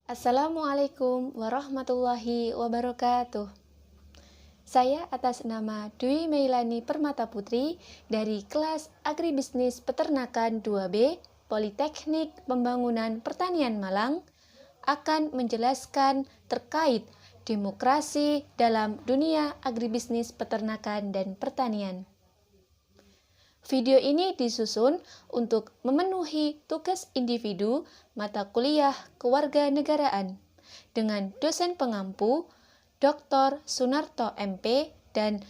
Assalamualaikum warahmatullahi wabarakatuh. Saya atas nama Dwi Meilani Permata Putri dari kelas Agribisnis Peternakan 2B Politeknik Pembangunan Pertanian Malang akan menjelaskan terkait demokrasi dalam dunia agribisnis peternakan dan pertanian. Video ini disusun untuk memenuhi tugas individu mata kuliah kewarganegaraan dengan dosen pengampu Dr. Sunarto MP dan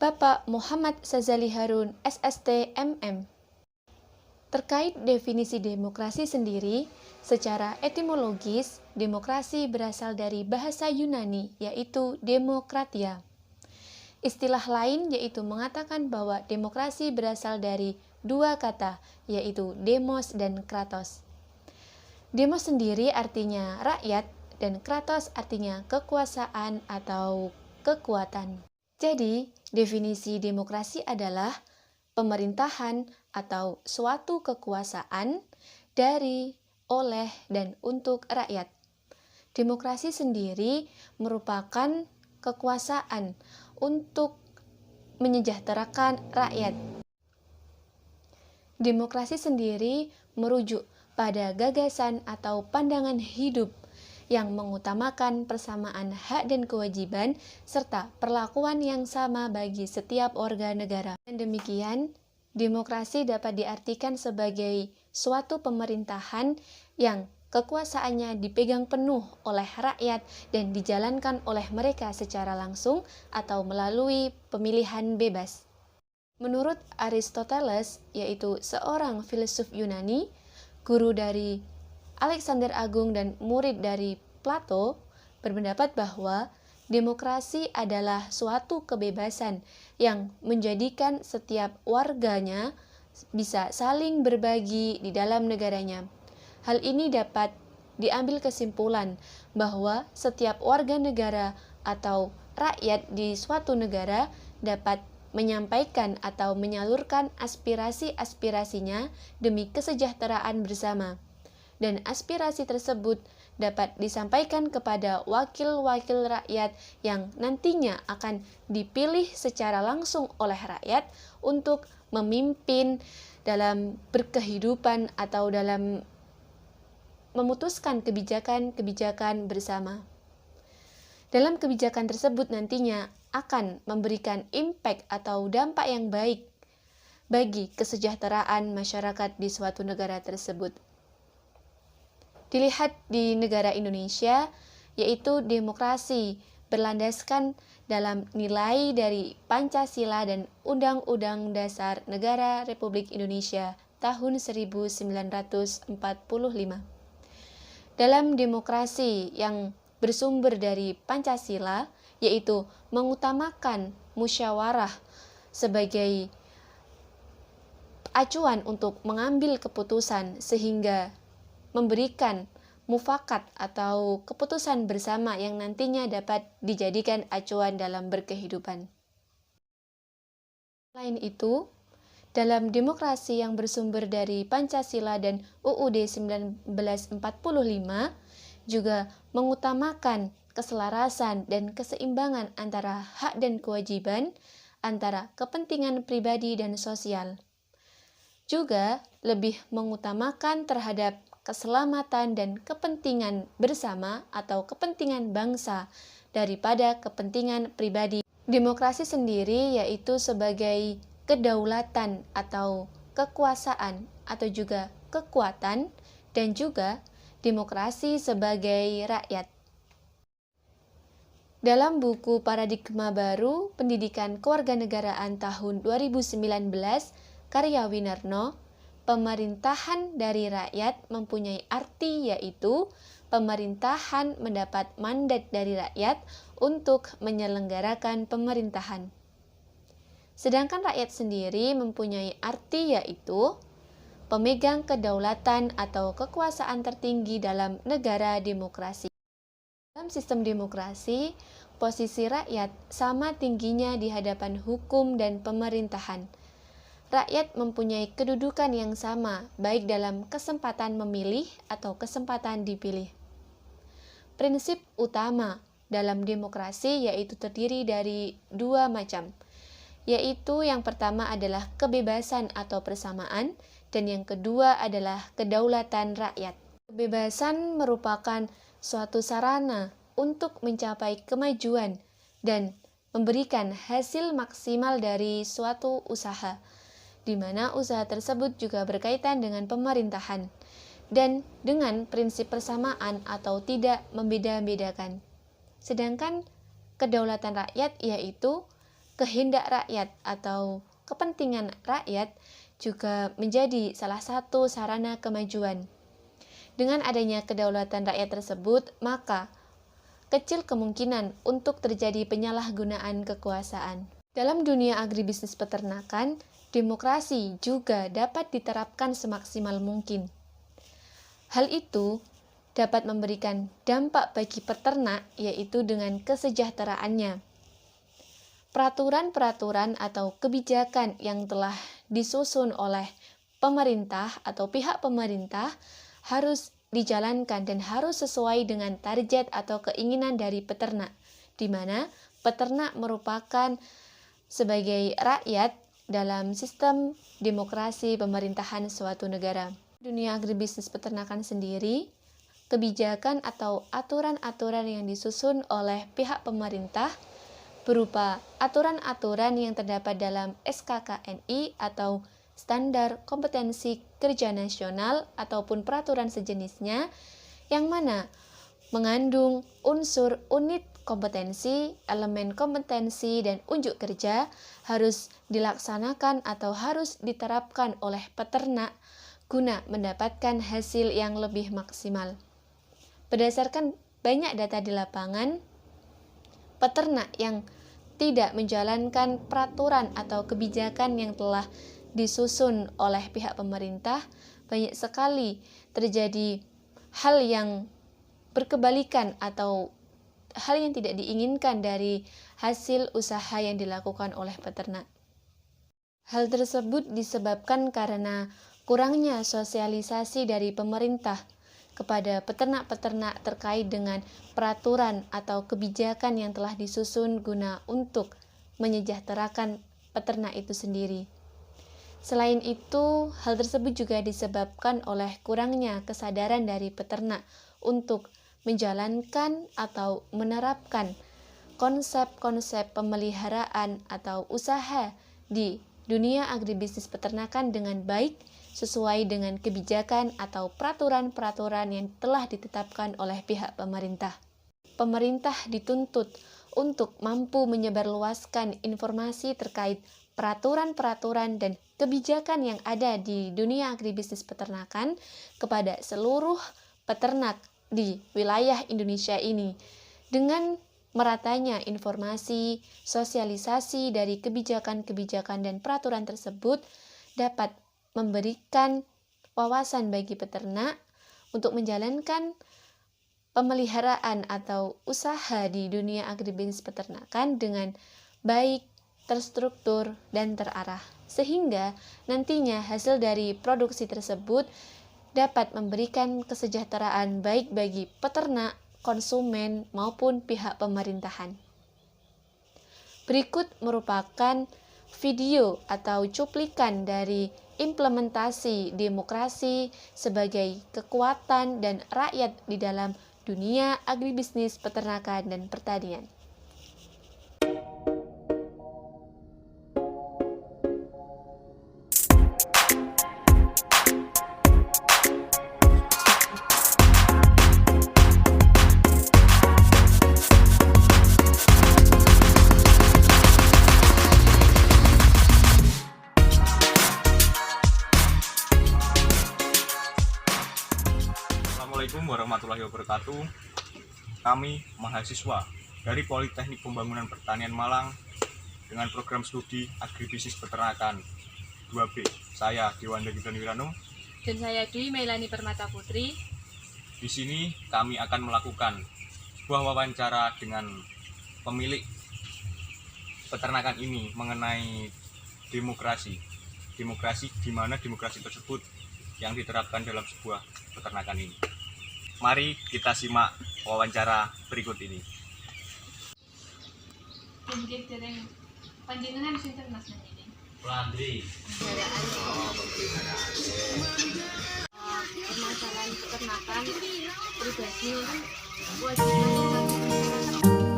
Bapak Muhammad Sazali Harun SST MM. Terkait definisi demokrasi sendiri, secara etimologis, demokrasi berasal dari bahasa Yunani, yaitu demokratia. Istilah lain yaitu mengatakan bahwa demokrasi berasal dari dua kata, yaitu demos dan kratos. Demos sendiri artinya rakyat dan kratos artinya kekuasaan atau kekuatan. Jadi, definisi demokrasi adalah pemerintahan atau suatu kekuasaan dari, oleh, dan untuk rakyat. Demokrasi sendiri merupakan kekuasaan untuk menyejahterakan rakyat. Demokrasi sendiri merujuk pada gagasan atau pandangan hidup yang mengutamakan persamaan hak dan kewajiban serta perlakuan yang sama bagi setiap warga negara. Dan demikian, demokrasi dapat diartikan sebagai suatu pemerintahan yang kekuasaannya dipegang penuh oleh rakyat dan dijalankan oleh mereka secara langsung atau melalui pemilihan bebas. Menurut Aristoteles, yaitu seorang filsuf Yunani, guru dari Alexander Agung dan murid dari Plato, berpendapat bahwa demokrasi adalah suatu kebebasan yang menjadikan setiap warganya bisa saling berbagi di dalam negaranya. Hal ini dapat diambil kesimpulan bahwa setiap warga negara atau rakyat di suatu negara dapat menyampaikan atau menyalurkan aspirasi-aspirasinya demi kesejahteraan bersama. Dan aspirasi tersebut dapat disampaikan kepada wakil-wakil rakyat yang nantinya akan dipilih secara langsung oleh rakyat untuk memimpin dalam berkehidupan atau dalam memutuskan kebijakan-kebijakan bersama. Dalam kebijakan tersebut nantinya akan memberikan impact atau dampak yang baik bagi kesejahteraan masyarakat di suatu negara tersebut. Dilihat di negara Indonesia, yaitu demokrasi berlandaskan dalam nilai dari Pancasila dan Undang-Undang Dasar Negara Republik Indonesia tahun 1945. Dalam demokrasi yang bersumber dari Pancasila, yaitu mengutamakan musyawarah sebagai acuan untuk mengambil keputusan sehingga memberikan mufakat atau keputusan bersama yang nantinya dapat dijadikan acuan dalam berkehidupan. Selain itu, dalam demokrasi yang bersumber dari Pancasila dan UUD 1945 juga mengutamakan keselarasan dan keseimbangan antara hak dan kewajiban, antara kepentingan pribadi dan sosial. Juga lebih mengutamakan terhadap keselamatan dan kepentingan bersama atau kepentingan bangsa daripada kepentingan pribadi. Demokrasi sendiri yaitu sebagai kedaulatan atau kekuasaan atau juga kekuatan dan juga demokrasi sebagai rakyat. Dalam buku Paradigma Baru Pendidikan Kewarganegaraan tahun 2019 karya Winarno, pemerintahan dari rakyat mempunyai arti yaitu pemerintahan mendapat mandat dari rakyat untuk menyelenggarakan pemerintahan. Sedangkan rakyat sendiri mempunyai arti yaitu pemegang kedaulatan atau kekuasaan tertinggi dalam negara demokrasi. Dalam sistem demokrasi, posisi rakyat sama tingginya di hadapan hukum dan pemerintahan. Rakyat mempunyai kedudukan yang sama, baik dalam kesempatan memilih atau kesempatan dipilih. prinsip utama dalam demokrasi yaitu terdiri dari dua macam, yaitu yang pertama adalah kebebasan atau persamaan dan yang kedua adalah kedaulatan rakyat. Kebebasan merupakan suatu sarana untuk mencapai kemajuan dan memberikan hasil maksimal dari suatu usaha, di mana usaha tersebut juga berkaitan dengan pemerintahan dan dengan prinsip persamaan atau tidak membeda-bedakan. Sedangkan kedaulatan rakyat yaitu kehendak rakyat atau kepentingan rakyat juga menjadi salah satu sarana kemajuan. Dengan adanya kedaulatan rakyat tersebut, maka kecil kemungkinan untuk terjadi penyalahgunaan kekuasaan. Dalam dunia agribisnis peternakan, demokrasi juga dapat diterapkan semaksimal mungkin. Hal itu dapat memberikan dampak bagi peternak, yaitu dengan kesejahteraannya. Peraturan-peraturan atau kebijakan yang telah disusun oleh pemerintah atau pihak pemerintah harus dijalankan dan harus sesuai dengan target atau keinginan dari peternak, di mana peternak merupakan sebagai rakyat dalam sistem demokrasi pemerintahan suatu negara. Dunia agribisnis peternakan sendiri, kebijakan atau aturan-aturan yang disusun oleh pihak pemerintah berupa aturan-aturan yang terdapat dalam SKKNI atau Standar Kompetensi Kerja Nasional ataupun peraturan sejenisnya, yang mana mengandung unsur unit kompetensi, elemen kompetensi, dan unjuk kerja harus dilaksanakan atau harus diterapkan oleh peternak guna mendapatkan hasil yang lebih maksimal. Berdasarkan banyak data di lapangan, peternak yang tidak menjalankan peraturan atau kebijakan yang telah disusun oleh pihak pemerintah, banyak sekali terjadi hal yang berkebalikan atau hal yang tidak diinginkan dari hasil usaha yang dilakukan oleh peternak. Hal tersebut disebabkan karena kurangnya sosialisasi dari pemerintah kepada peternak-peternak terkait dengan peraturan atau kebijakan yang telah disusun guna untuk menyejahterakan peternak itu sendiri. Selain itu, hal tersebut juga disebabkan oleh kurangnya kesadaran dari peternak untuk menjalankan atau menerapkan konsep-konsep pemeliharaan atau usaha di dunia agribisnis peternakan dengan baik sesuai dengan kebijakan atau peraturan-peraturan yang telah ditetapkan oleh pihak pemerintah. Pemerintah dituntut untuk mampu menyebarluaskan informasi terkait peraturan-peraturan dan kebijakan yang ada di dunia agribisnis peternakan kepada seluruh peternak di wilayah Indonesia ini. Dengan meratanya informasi, sosialisasi dari kebijakan-kebijakan dan peraturan tersebut dapat memberikan wawasan bagi peternak untuk menjalankan pemeliharaan atau usaha di dunia agribisnis peternakan dengan baik, terstruktur, dan terarah, sehingga nantinya hasil dari produksi tersebut dapat memberikan kesejahteraan baik bagi peternak, konsumen, maupun pihak pemerintahan. Berikut merupakan video atau cuplikan dari implementasi demokrasi sebagai kekuatan dan rakyat di dalam dunia agribisnis peternakan dan pertanian. Assalamualaikum warahmatullahi wabarakatuh. Kami mahasiswa dari Politeknik Pembangunan Pertanian Malang dengan program studi Agribisnis Peternakan 2B. Saya Dewanda Gibran Wirano dan saya Dwi Melani Permata Putri. Di sini kami akan melakukan sebuah wawancara dengan pemilik peternakan ini mengenai demokrasi. Demokrasi di mana demokrasi tersebut yang diterapkan dalam sebuah peternakan ini. Mari kita simak wawancara berikut ini. Panjenengan sinten Mas nang ini? Landri. Permasalahan peternakan pribadi untuk kewajiban masyarakat.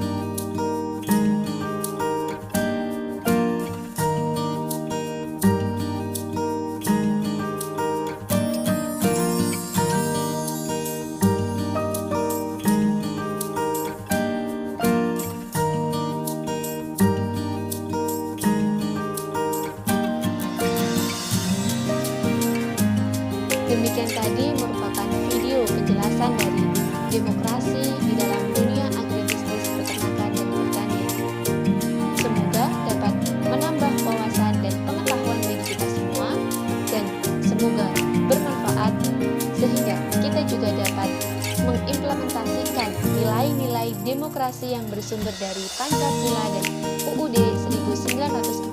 Demikian tadi merupakan video penjelasan dari demokrasi di dalam dunia agribisnis peternakan dan pertanian. Semoga dapat menambah wawasan dan pengetahuan bagi kita semua, dan semoga bermanfaat sehingga kita juga dapat mengimplementasikan nilai-nilai demokrasi yang bersumber dari Pancasila dan UUD 1945